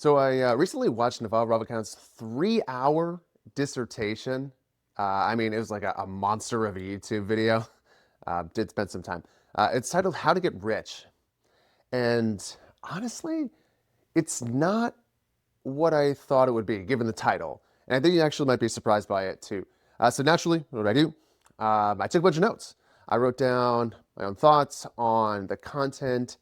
So I recently watched Naval Ravikant's 3-hour dissertation. It was like a monster of a YouTube video. Did spend some time. It's titled "How to Get Rich," and honestly, it's not what I thought it would be, given the title. And I think you actually might be surprised by it too. So naturally, what did I do? I took a bunch of notes. I wrote down my own thoughts on the content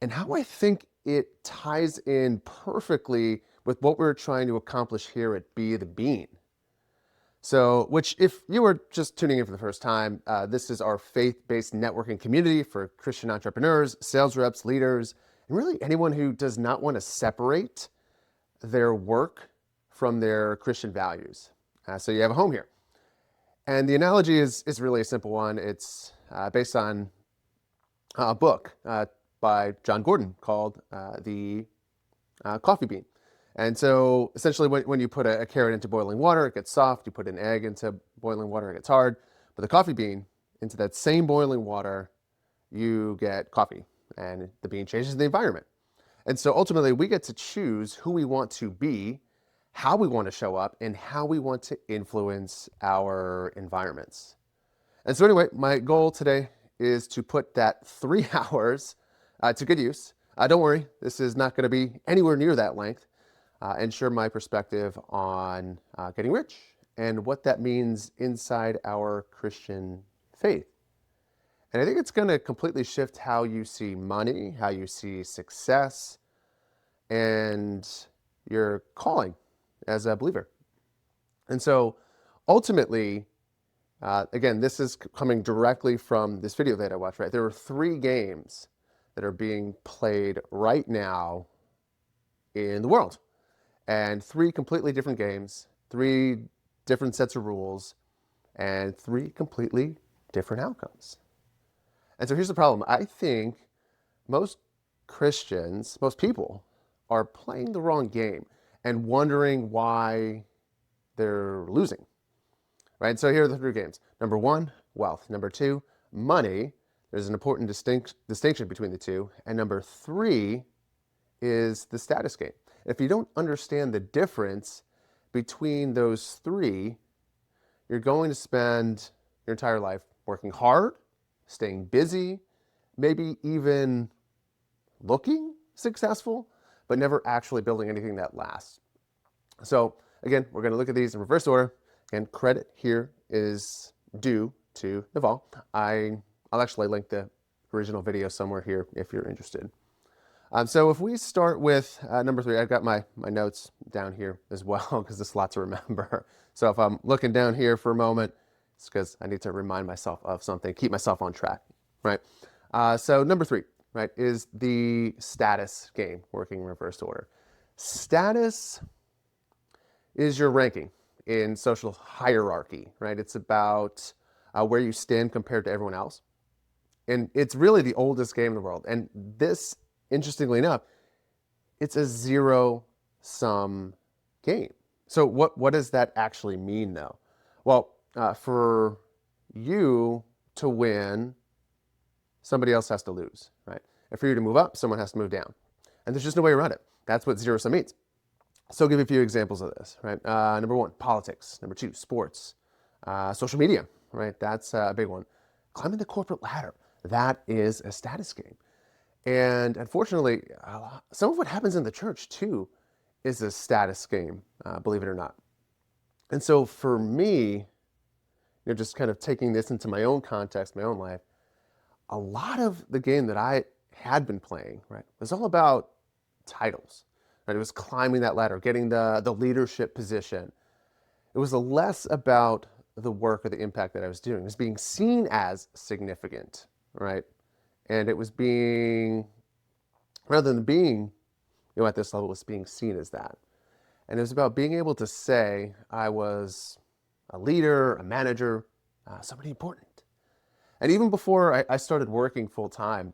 and how I think it ties in perfectly with what we're trying to accomplish here at Be the Bean. So, which, if you were just tuning in for the first time, this is our faith-based networking community for Christian entrepreneurs, sales reps, leaders, and really anyone who does not want to separate their work from their Christian values. So you have a home here. And the analogy is really a simple one. It's based on a book by John Gordon called The Coffee Bean. And so essentially when you put a carrot into boiling water, it gets soft. You put an egg into boiling water, it gets hard. But the coffee bean, into that same boiling water, you get coffee. And the bean changes the environment. And so ultimately, we get to choose who we want to be, how we want to show up, and how we want to influence our environments. And so anyway, my goal today is to put that 3 hours to good use. Don't worry, this is not going to be anywhere near that length, and share my perspective on getting rich and what that means inside our Christian faith. And I think it's going to completely shift how you see money, how you see success, and your calling as a believer. And so ultimately, again, this is coming directly from this video that I watched, right? There are 3 games that are being played right now in the world. And 3 completely different games, 3 different sets of rules, and 3 completely different outcomes. And so here's the problem. I think most Christians, most people, are playing the wrong game and wondering why they're losing. Right? So here are the 3 games. Number 1, wealth. Number 2, money. There's an important distinction between the 2. And number 3 is the status game. If you don't understand the difference between those 3, you're going to spend your entire life working hard, staying busy, maybe even looking successful, but never actually building anything that lasts. So again, we're going to look at these in reverse order. And credit here is due to Naval. I'll actually link the original video somewhere here if you're interested. So if we start with number 3, I've got my notes down here as well because there's a lot to remember. So if I'm looking down here for a moment, it's because I need to remind myself of something, keep myself on track, right? So number 3, right, is the status game, working in reverse order. Status is your ranking in social hierarchy, right? It's about where you stand compared to everyone else. And it's really the oldest game in the world. And this, interestingly enough, it's a zero-sum game. So what does that actually mean, though? Well, for you to win, somebody else has to lose, right? And for you to move up, someone has to move down. And there's just no way around it. That's what zero-sum means. So I'll give you a few examples of this, right? Number 1, politics. Number 2, sports. Social media, right? That's a big one. Climbing the corporate ladder. That is a status game. And unfortunately, some of what happens in the church too is a status game, believe it or not. And so for me, just kind of taking this into my own context, my own life, a lot of the game that I had been playing, right, was all about titles. Right? It was climbing that ladder, getting the leadership position. It was less about the work or the impact that I was doing. It was being seen as significant, right? And it was being, rather than being, at this level, it was being seen as that. And it was about being able to say I was a leader, a manager, somebody important. And even before I started working full time,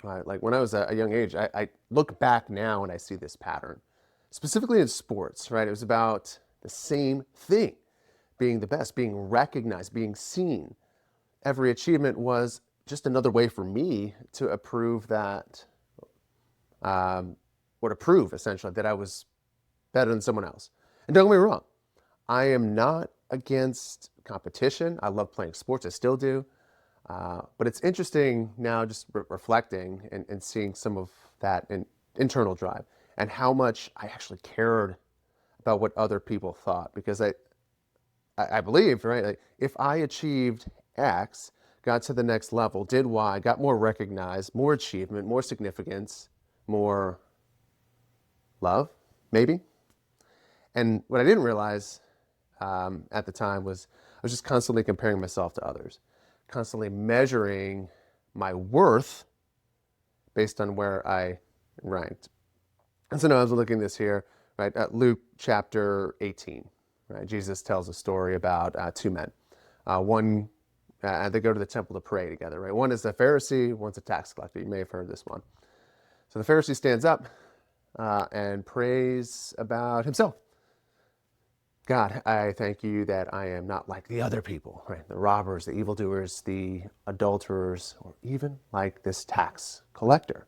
like when I was a young age, I look back now and I see this pattern, specifically in sports, right? It was about the same thing, being the best, being recognized, being seen. Every achievement was just another way for me to prove that or to prove, essentially, that I was better than someone else. And don't get me wrong, I am not against competition. I love playing sports, I still do. But it's interesting now just reflecting and seeing some of that internal drive and how much I actually cared about what other people thought. Because I believe, right, like if I achieved X, got to the next level, did Y, got more recognized, more achievement, more significance, more love, maybe. And what I didn't realize at the time was I was just constantly comparing myself to others, constantly measuring my worth based on where I ranked. And so now I was looking at this here, right, at Luke chapter 18, right? Jesus tells a story about two men. One, they go to the temple to pray together, right? One is a Pharisee, one's a tax collector. You may have heard this one. So the Pharisee stands up and prays about himself. God, I thank you that I am not like the other people, right? The robbers, the evildoers, the adulterers, or even like this tax collector.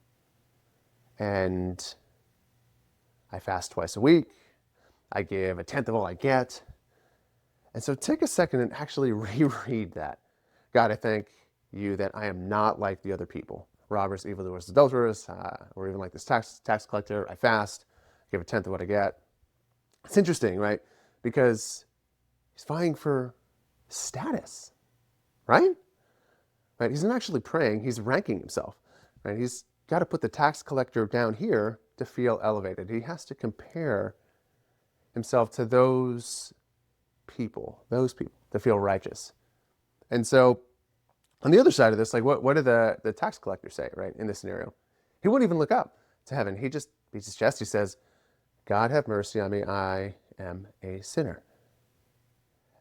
And I fast twice a week. I give a tenth of all I get. And so take a second and actually reread that. God, I thank you that I am not like the other people. Robbers, evildoers, adulterers, or even like this tax collector. I fast, give a tenth of what I get. It's interesting, right? Because he's vying for status, right? Right? He's not actually praying, he's ranking himself, right? He's got to put the tax collector down here to feel elevated. He has to compare himself to those people to feel righteous. And so on the other side of this, like what did the tax collector say, right, in this scenario? He wouldn't even look up to heaven. He says, God have mercy on me, I am a sinner.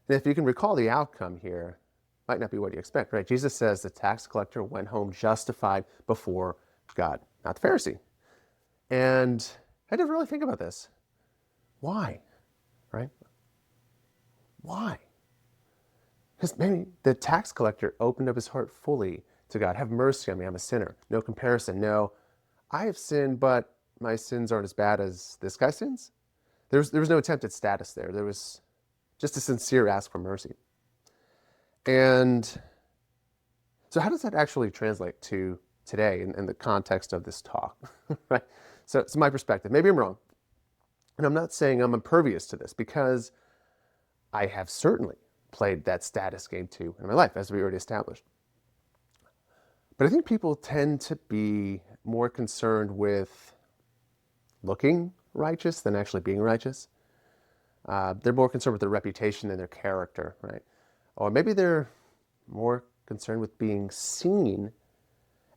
And if you can recall the outcome here, might not be what you expect, right? Jesus says the tax collector went home justified before God, not the Pharisee. And I didn't really think about this. Why, right? Why? Because maybe the tax collector opened up his heart fully to God. Have mercy on me, I'm a sinner. No comparison. No, I have sinned, but my sins aren't as bad as this guy's sins. There was no attempt at status there. There was just a sincere ask for mercy. And so how does that actually translate to today in the context of this talk? Right? So it's my perspective. Maybe I'm wrong. And I'm not saying I'm impervious to this, because I have certainly played that status game too in my life, as we already established. But I think people tend to be more concerned with looking righteous than actually being righteous. They're more concerned with their reputation than their character, right? Or maybe they're more concerned with being seen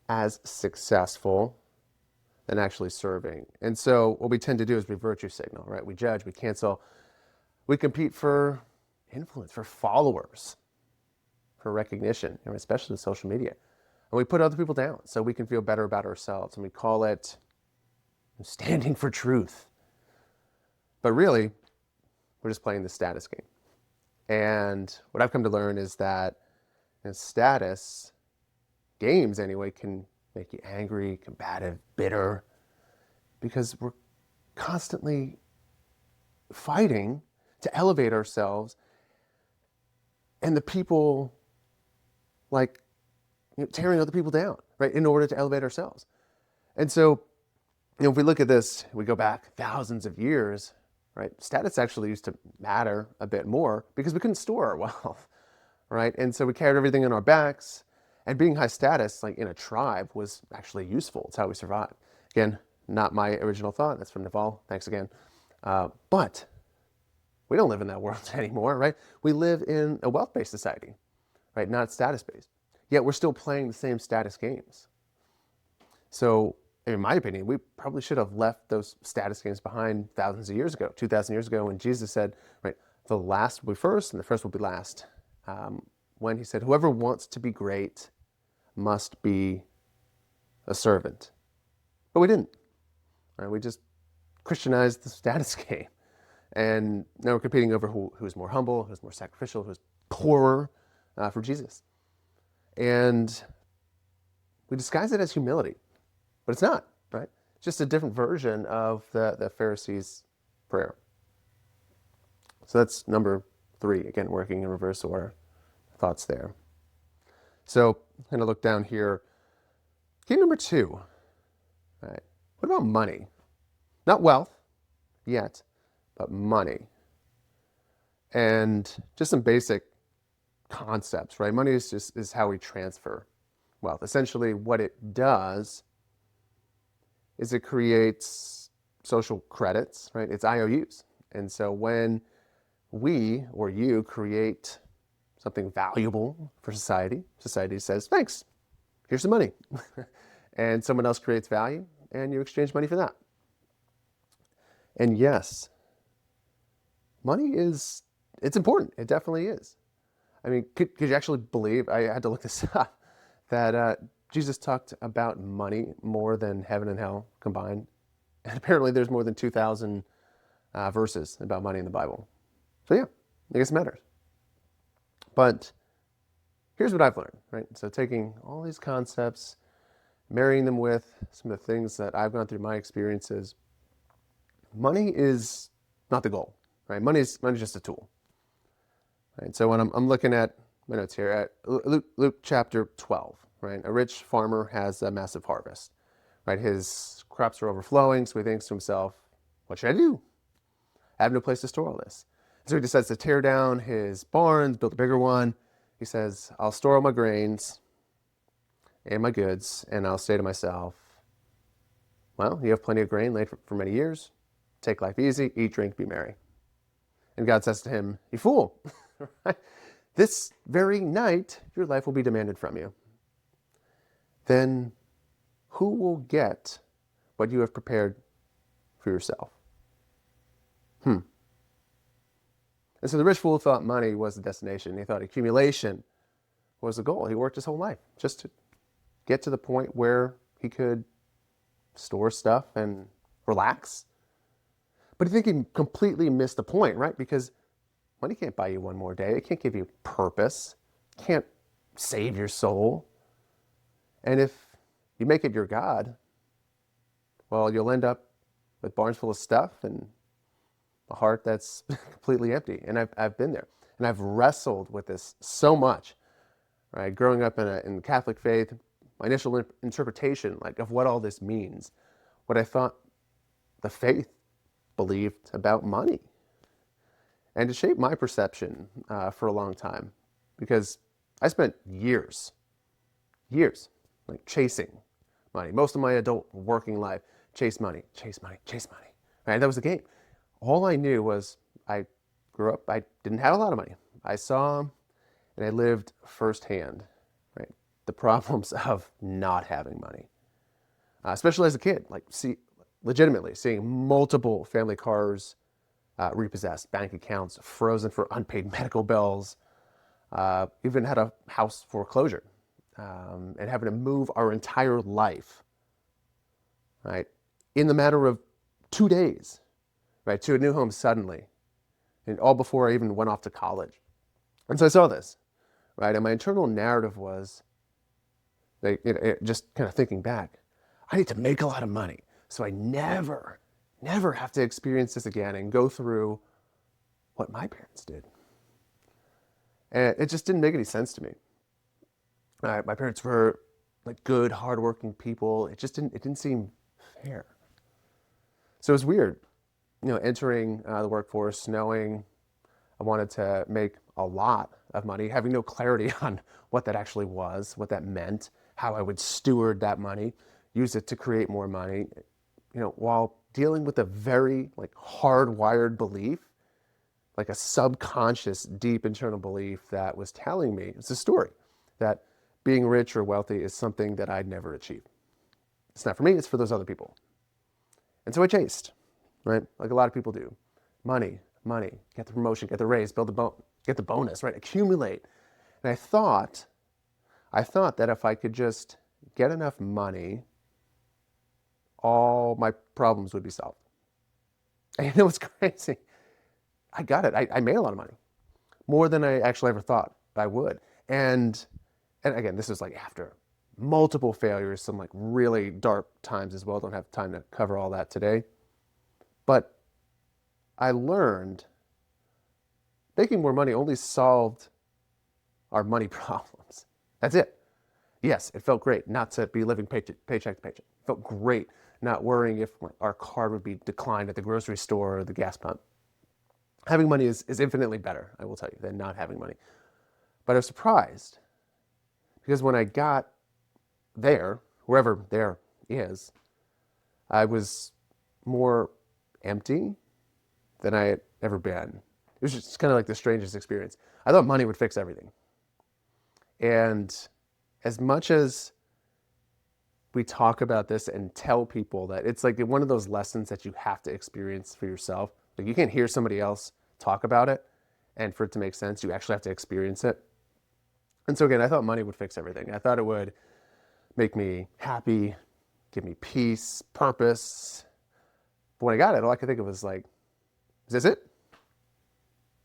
as successful than actually serving. And so what we tend to do is we virtue signal, right? We judge, we cancel, we compete for influence, for followers, for recognition, especially with social media. And we put other people down so we can feel better about ourselves. And we call it standing for truth. But really, we're just playing the status game. And what I've come to learn is that status games, anyway, can make you angry, combative, bitter, because we're constantly fighting to elevate ourselves, and the people tearing other people down, right, in order to elevate ourselves. And so, if we look at this, we go back thousands of years, right? Status actually used to matter a bit more because we couldn't store our wealth, right? And so we carried everything on our backs, and being high status, like in a tribe, was actually useful. It's how we survived. Again, not my original thought. That's from Naval. Thanks again. But we don't live in that world anymore, right? We live in a wealth-based society, right? Not status-based. Yet we're still playing the same status games. So, in my opinion, we probably should have left those status games behind thousands of years ago, 2,000 years ago, when Jesus said, right, the last will be first and the first will be last. When he said, whoever wants to be great must be a servant. But we didn't. Right? We just Christianized the status game. And now we're competing over who's more humble, who's more sacrificial, who's poorer for Jesus. And we disguise it as humility, but it's not, right? just a different version of the Pharisees' prayer. So that's number 3, again, working in reverse order. Thoughts there. So I'm going to look down here. Key number 2. All right. What about money? Not wealth yet, but money. And just some basic concepts, right? Money is how we transfer wealth. Essentially, what it does is it creates social credits, right? It's IOUs. And so when we or you create something valuable for society, society says, thanks, here's some money. And someone else creates value and you exchange money for that. And yes, money it's important. It definitely is. I mean, could you actually believe, I had to look this up, that Jesus talked about money more than heaven and hell combined? And apparently there's more than 2,000 verses about money in the Bible. So yeah, I guess it matters. But here's what I've learned, right? So taking all these concepts, marrying them with some of the things that I've gone through my experiences, money is not the goal, right? Money's just a tool. Right? So when I'm looking at my notes here at Luke chapter 12, right? A rich farmer has a massive harvest, right? His crops are overflowing, so he thinks to himself, what should I do? I have no place to store all this. So he decides to tear down his barns, build a bigger one. He says, I'll store all my grains and my goods, and I'll say to myself, well, you have plenty of grain laid for many years. Take life easy, eat, drink, be merry. And God says to him, you fool, this very night your life will be demanded from you. Then who will get what you have prepared for yourself? And so the rich fool thought money was the destination. He thought accumulation was the goal. He worked his whole life just to get to the point where he could store stuff and relax. But I think he completely missed the point, right? Because money can't buy you one more day. It can't give you purpose. It can't save your soul. And if you make it your God, well, you'll end up with barns full of stuff and a heart that's completely empty. And I've been there. And I've wrestled with this so much, right? Growing up in the Catholic faith, my initial interpretation of what all this means, what I thought the faith believed about money. And it shaped my perception for a long time, because I spent years chasing money. Most of my adult working life, chase money. Right? That was the game. All I knew was I grew up, I didn't have a lot of money. I saw and I lived firsthand, right, the problems of not having money, especially as a kid, legitimately seeing multiple family cars repossessed, bank accounts frozen for unpaid medical bills, even had a house foreclosure, and having to move our entire life, right, in the matter of 2 days, right, to a new home suddenly, and all before I even went off to college. And so I saw this, right, and my internal narrative was, just kind of thinking back, I need to make a lot of money so I never have to experience this again and go through what my parents did. And it just didn't make any sense to me. My parents were good, hardworking people. It didn't seem fair. So it was weird, entering the workforce, knowing I wanted to make a lot of money, having no clarity on what that actually was, what that meant, how I would steward that money, use it to create more money, while dealing with a very hardwired belief, a subconscious, deep internal belief that was telling me, it's a story, that being rich or wealthy is something that I'd never achieve. It's not for me, it's for those other people. And so I chased, right? Like a lot of people do. Money, get the promotion, get the raise, get the bonus, right? Accumulate. And I thought that if I could just get enough money, all my problems would be solved. And what's crazy? I got it. I made a lot of money, more than I actually ever thought I would. And again, this was after multiple failures, some like really dark times as well. Don't have time to cover all that today. But I learned making more money only solved our money problems. That's it. Yes, it felt great not to be living paycheck to paycheck. It felt great not worrying if our card would be declined at the grocery store or the gas pump. Having money is infinitely better, I will tell you, than not having money. But I was surprised because when I got there, wherever there is, I was more empty than I had ever been. It was just kind of like the strangest experience. I thought money would fix everything. And as much as we talk about this and tell people that it's like one of those lessons that you have to experience for yourself. Like you can't hear somebody else talk about it, and for it to make sense, you actually have to experience it. And so again, I thought money would fix everything. I thought it would make me happy, give me peace, purpose. But when I got it, all I could think of was like, is this it?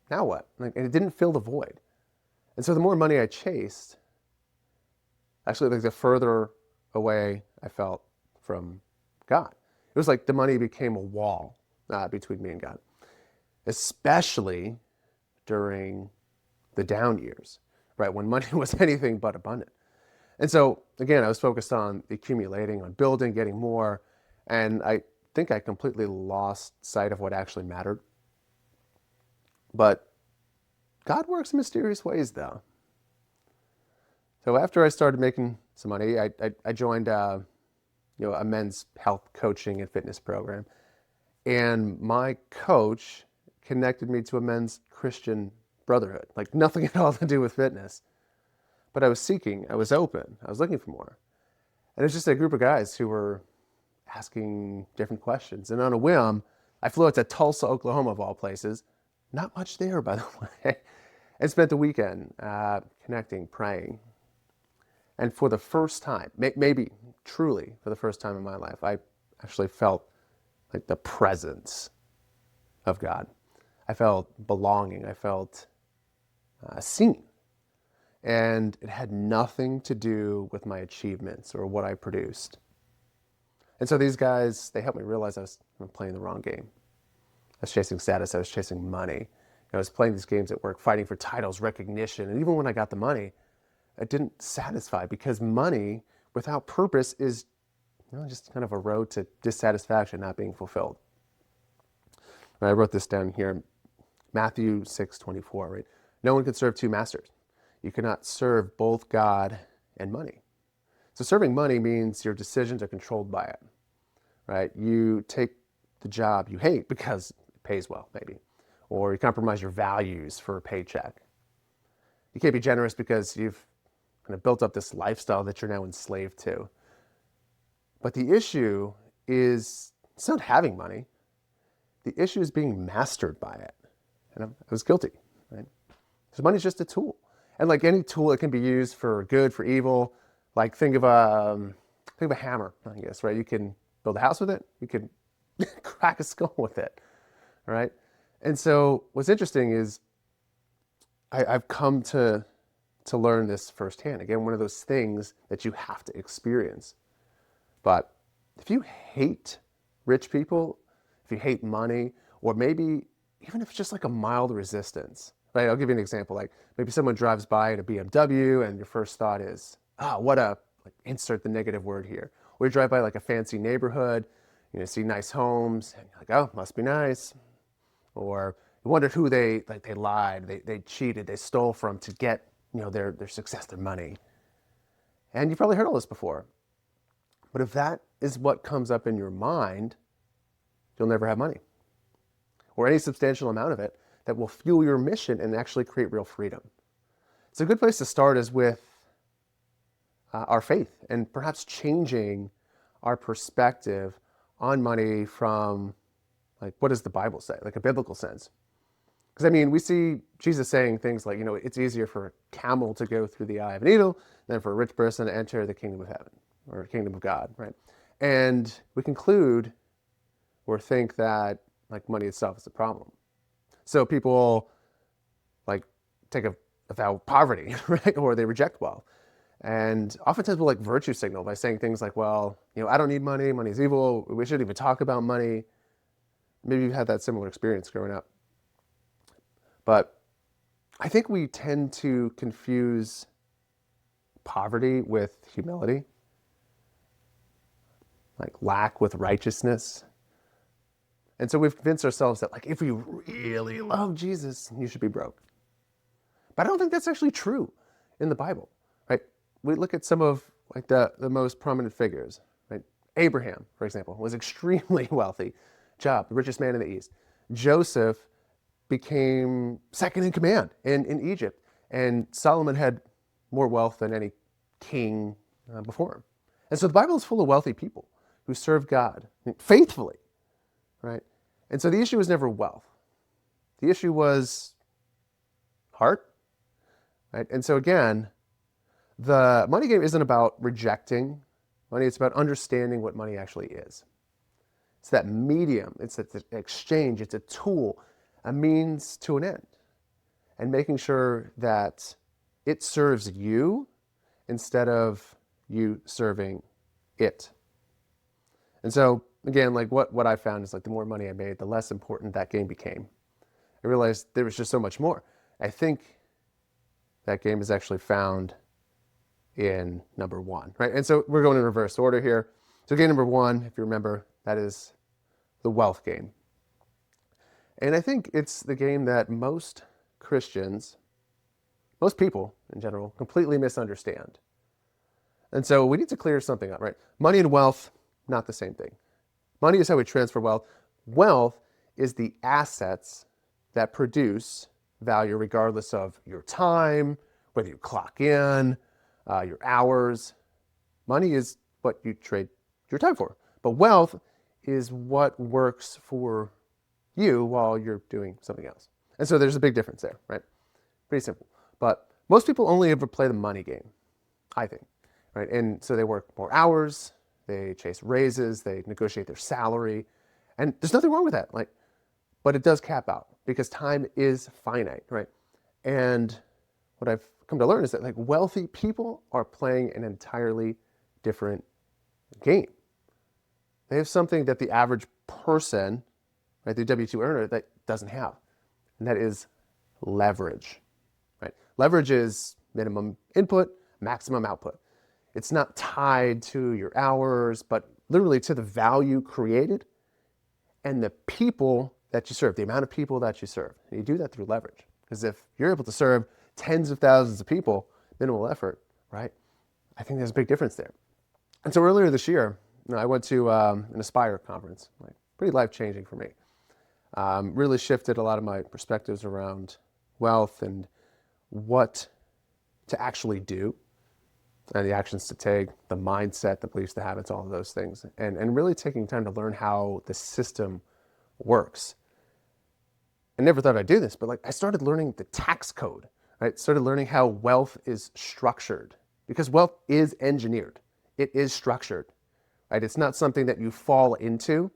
Now what? Like, and it didn't fill the void. And so the more money I chased, actually, like the further away I felt from God. It was like the money became a wall between me and God, especially during the down years, right? When money was anything but abundant. And so, again, I was focused on accumulating, on building, getting more. And I think I completely lost sight of what actually mattered. But God works in mysterious ways, though. So after I started making some money, I joined a men's health coaching and fitness program. And my coach connected me to a men's Christian brotherhood, like nothing at all to do with fitness. But I was seeking, I was open, I was looking for more. And it was just a group of guys who were asking different questions. And on a whim, I flew out to Tulsa, Oklahoma, of all places. Not much there, by the way. And spent the weekend connecting, praying. And for the first time, maybe truly for the first time in my life, I actually felt like the presence of God. I felt belonging. I felt seen. And it had nothing to do with my achievements or what I produced. And so these guys, they helped me realize I was playing the wrong game. I was chasing status. I was chasing money. I was playing these games at work, fighting for titles, recognition. And even when I got the money, it didn't satisfy, because money without purpose is just kind of a road to dissatisfaction, not being fulfilled. And I wrote this down here, Matthew 6:24, right? No one can serve two masters. You cannot serve both God and money. So serving money means your decisions are controlled by it, right? You take the job you hate because it pays well, maybe, or you compromise your values for a paycheck. You can't be generous because you've kind of built up this lifestyle that you're now enslaved to. But the issue is, it's not having money. The issue is being mastered by it. And I was guilty, right? Because money's just a tool. And like any tool, it can be used for good, for evil. Like think of a hammer, I guess, right? You can build a house with it. You can crack a skull with it, right? And so what's interesting is I've come to learn this firsthand. Again, one of those things that you have to experience. But if you hate rich people, if you hate money, or maybe even if it's just like a mild resistance, right? I'll give you an example. Like maybe someone drives by in a BMW and your first thought is, like insert the negative word here. Or you drive by like a fancy neighborhood, see nice homes, and you're like, oh, must be nice. Or you wondered who they lied, they cheated, they stole from to get their success, their money. And you've probably heard all this before. But if that is what comes up in your mind, you'll never have money, or any substantial amount of it that will fuel your mission and actually create real freedom. So a good place to start is with our faith, and perhaps changing our perspective on money from like, what does the Bible say? Like a biblical sense. Because we see Jesus saying things like, it's easier for a camel to go through the eye of a needle than for a rich person to enter the kingdom of heaven, or kingdom of God, right? And we conclude or think that like money itself is the problem. So people like take a vow of poverty, right? Or they reject wealth. And oftentimes we'll like virtue signal by saying things like, well, I don't need money. Money's evil. We shouldn't even talk about money. Maybe you've had that similar experience growing up. But I think we tend to confuse poverty with humility, like lack with righteousness. And so we've convinced ourselves that like if you really love Jesus, you should be broke. But I don't think that's actually true in the Bible, right? We look at some of like the most prominent figures, right? Abraham, for example, was extremely wealthy. Job, the richest man in the East. Joseph became second in command in Egypt. And Solomon had more wealth than any king before him. And so the Bible is full of wealthy people who serve God faithfully, right? And so the issue was never wealth. The issue was heart, right? And so again, the money game isn't about rejecting money. It's about understanding what money actually is. It's that medium. It's an exchange. It's a tool, a means to an end. And making sure that it serves you instead of you serving it. And so, again, like what I found is like the more money I made, the less important that game became. I realized there was just so much more. I think that game is actually found in number one, right? And so we're going in reverse order here. So game number one, if you remember, that is the wealth game. And I think it's the game that most Christians, most people in general, completely misunderstand. And so we need to clear something up, right? Money and wealth, not the same thing. Money is how we transfer wealth. Wealth is the assets that produce value regardless of your time, whether you clock in, your hours. Money is what you trade your time for. But wealth is what works for you while you're doing something else. And so there's a big difference there, right? Pretty simple. But most people only ever play the money game, I think, right? And so they work more hours, they chase raises, they negotiate their salary, and there's nothing wrong with that. But it does cap out because time is finite, right? And what I've come to learn is that like wealthy people are playing an entirely different game. They have something that the average person, right, the W-2 earner, that doesn't have, and that is leverage, right? Leverage is minimum input, maximum output. It's not tied to your hours, but literally to the value created and the people that you serve, the amount of people that you serve. And you do that through leverage. Because if you're able to serve tens of thousands of people, minimal effort, right? I think there's a big difference there. And so earlier this year, I went to an Aspire conference, like pretty life-changing for me. Really shifted a lot of my perspectives around wealth and what to actually do and the actions to take, the mindset, the beliefs, the habits, all of those things. And really taking time to learn how the system works. I never thought I'd do this, but like I started learning the tax code, right? Started learning how wealth is structured because wealth is engineered. It is structured, right? It's not something that you fall into.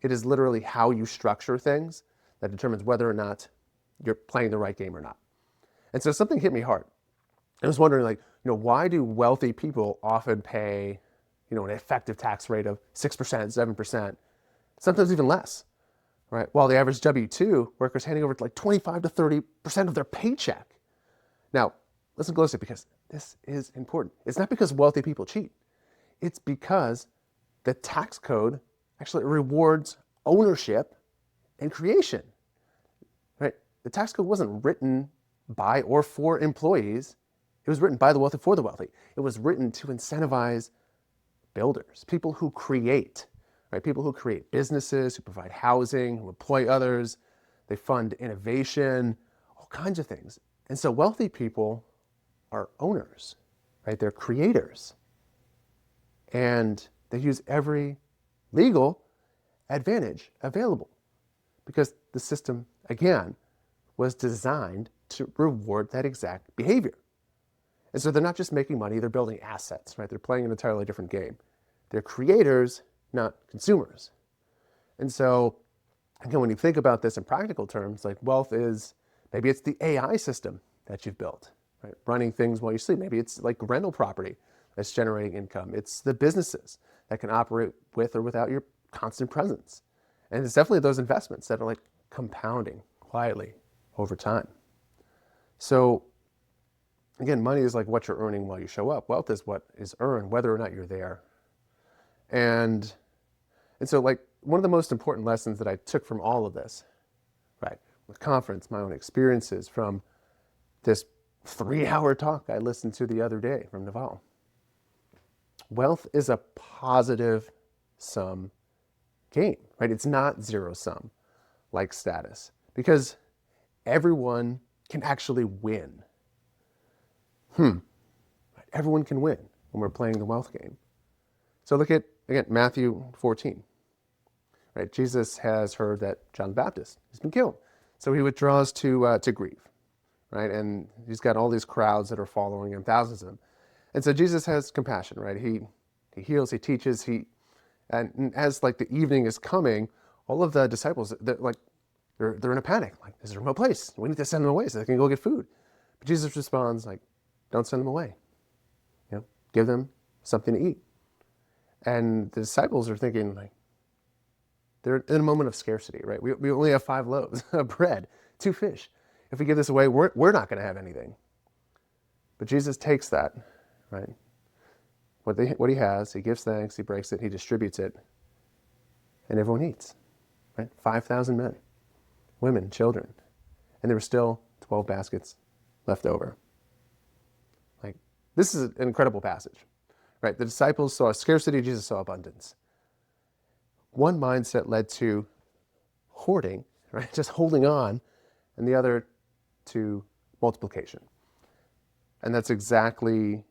It is literally how you structure things that determines whether or not you're playing the right game or not. And so something hit me hard. I was wondering like, why do wealthy people often pay, an effective tax rate of 6%, 7%, sometimes even less, right? While the average W-2 worker is handing over like 25 to 30% of their paycheck. Now, listen closely because this is important. It's not because wealthy people cheat. It's because the tax code actually rewards ownership and creation, right? The tax code wasn't written by or for employees. It was written by the wealthy for the wealthy. It was written to incentivize builders, people who create, right? People who create businesses, who provide housing, who employ others. They fund innovation, all kinds of things. And so wealthy people are owners, right? They're creators. And they use every legal advantage available because the system, again, was designed to reward that exact behavior. And so they're not just making money, they're building assets, right? They're playing an entirely different game. They're creators, not consumers. And so, again, when you think about this in practical terms, like wealth is, maybe it's the AI system that you've built. right? Running things while you sleep. Maybe it's like rental property that's generating income. It's the businesses that can operate with or without your constant presence. And it's definitely those investments that are like compounding quietly over time. So again, money is like what you're earning while you show up. Wealth is what is earned whether or not you're there. And so like one of the most important lessons that I took from all of this, right, the conference, my own experiences, from this 3-hour talk I listened to the other day from Naval. Wealth is a positive sum game, right? It's not zero sum like status, because everyone can actually win. Everyone can win when we're playing the wealth game. So look at, again, Matthew 14. Right? Jesus has heard that John the Baptist has been killed. So he withdraws to grieve. Right? And he's got all these crowds that are following him, thousands of them. And so Jesus has compassion, right? He heals, he teaches, and as like the evening is coming, all of the disciples, they're in a panic. Like, there's a remote place. We need to send them away so they can go get food. But Jesus responds like, don't send them away. Give them something to eat. And the disciples are thinking like, they're in a moment of scarcity, right? We only have 5 loaves of bread, 2 fish. If we give this away, we're not going to have anything. But Jesus takes that, right? What he has, he gives thanks, he breaks it, he distributes it, and everyone eats, right? 5,000 men, women, children, and there were still 12 baskets left over. Like, this is an incredible passage, right? The disciples saw scarcity, Jesus saw abundance. One mindset led to hoarding, right? Just holding on, and the other to multiplication. And that's exactly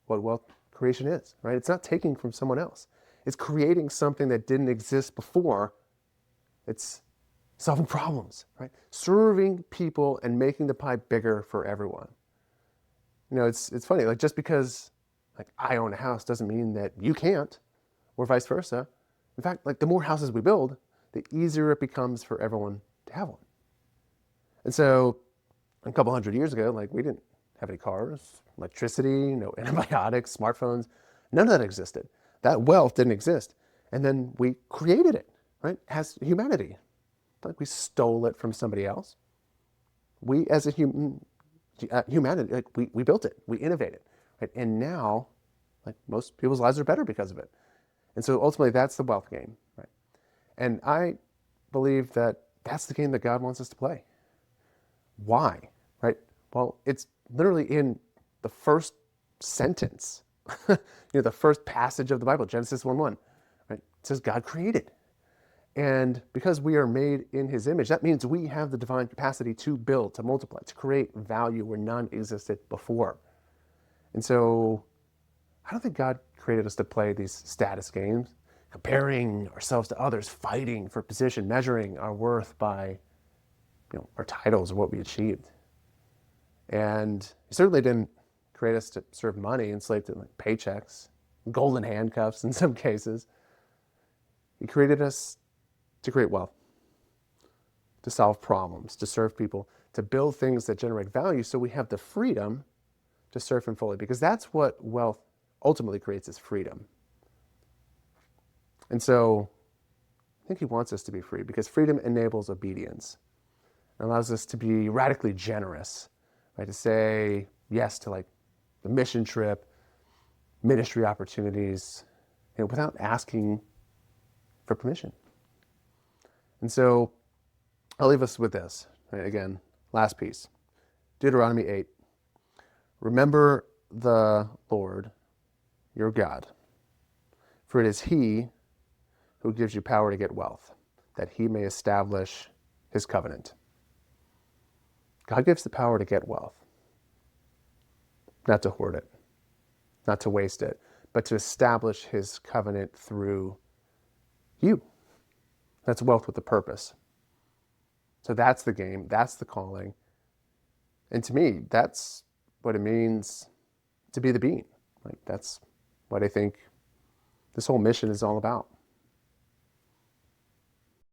what wealth creation is, right? It's not taking from someone else. It's creating something that didn't exist before. It's solving problems, right? Serving people and making the pie bigger for everyone. It's funny, like just because like I own a house doesn't mean that you can't, or vice versa. In fact, like the more houses we build, the easier it becomes for everyone to have one. And so a couple hundred years ago, like we didn't have any cars, electricity, no antibiotics, smartphones, none of that existed. That wealth didn't exist. And then we created it, right? As humanity. Like we stole it from somebody else. We as a humanity, like we built it, we innovated, right? And now, like most people's lives are better because of it. And so ultimately that's the wealth game, right? And I believe that that's the game that God wants us to play. Why, right? Well, it's literally in the first sentence, the first passage of the Bible, Genesis 1:1, right? It says God created. And because we are made in his image, that means we have the divine capacity to build, to multiply, to create value where none existed before. And so I don't think God created us to play these status games, comparing ourselves to others, fighting for position, measuring our worth by our titles or what we achieved. And he certainly didn't create us to serve money, enslaved to like paychecks, golden handcuffs in some cases. He created us to create wealth, to solve problems, to serve people, to build things that generate value so we have the freedom to serve him fully, because that's what wealth ultimately creates, is freedom. And so I think he wants us to be free because freedom enables obedience. It allows us to be radically generous, right? To say yes to like the mission trip, ministry opportunities, without asking for permission. And so I'll leave us with this. Right? Again, last piece. Deuteronomy 8. Remember the Lord, your God, for it is he who gives you power to get wealth, that he may establish his covenant. God gives the power to get wealth, not to hoard it, not to waste it, but to establish his covenant through you. That's wealth with a purpose. So that's the game, that's the calling. And to me, that's what it means to be the bean. Like that's what I think this whole mission is all about.